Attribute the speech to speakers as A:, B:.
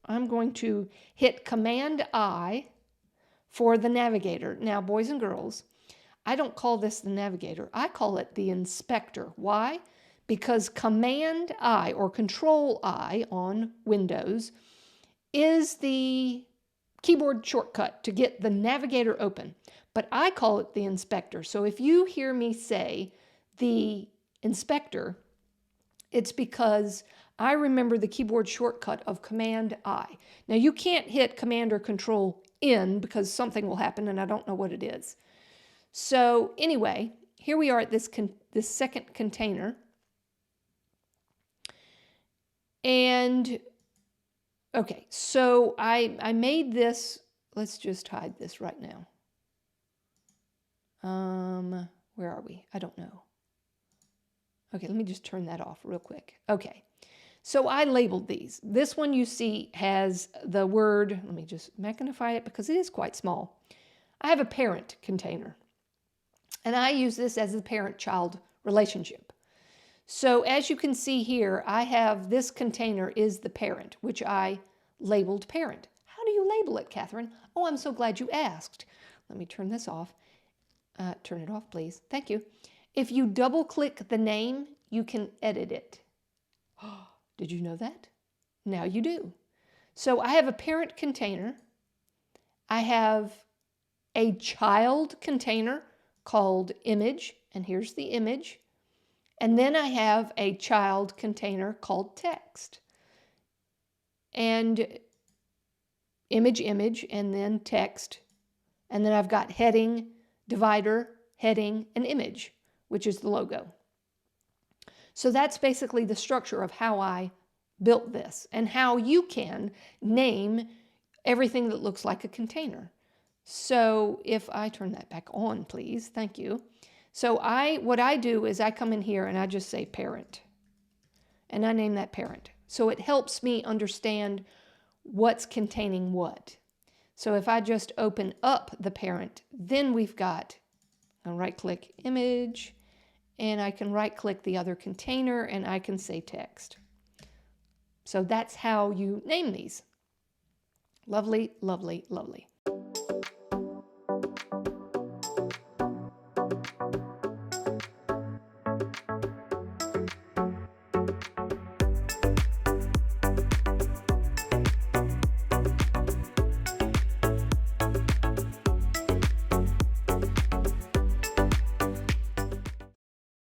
A: I'm going to hit Command I for the Navigator. Now, boys and girls, I don't call this the Navigator. I call it the Inspector. Why? Because Command I or Control I on Windows is the keyboard shortcut to get the Navigator open. But I call it the Inspector. So if you hear me say the Inspector, it's because I remember the keyboard shortcut of Command I. Now you can't hit Command or Control N because something will happen and I don't know what it is. So anyway, here we are at this second container. And okay, so I made this, let's just hide this right now. Where are we? I don't know. Okay, let me just turn that off real quick. Okay, so I labeled these. This one you see has the word, let me just magnify it because it is quite small. I have a parent container, and I use this as the parent-child relationship. So as you can see here, I have this container is the parent, which I labeled parent. How do you label it, Catherine? Oh, I'm so glad you asked. Let me turn this off. Turn it off, please. Thank you. If you double-click the name, you can edit it. Did you know that? Now you do. So I have a parent container. I have a child container called image, and here's the image. And then I have a child container called text. And image, and then text. And then I've got heading, divider, heading, and image, which is the logo. So that's basically the structure of how I built this and how you can name everything that looks like a container. So if I turn that back on, please, thank you. So what I do is I come in here and I just say parent, and I name that parent. So it helps me understand what's containing what. So if I just open up the parent, then we've got a right-click image, and I can right-click the other container, and I can say text. So that's how you name these. Lovely, lovely, lovely.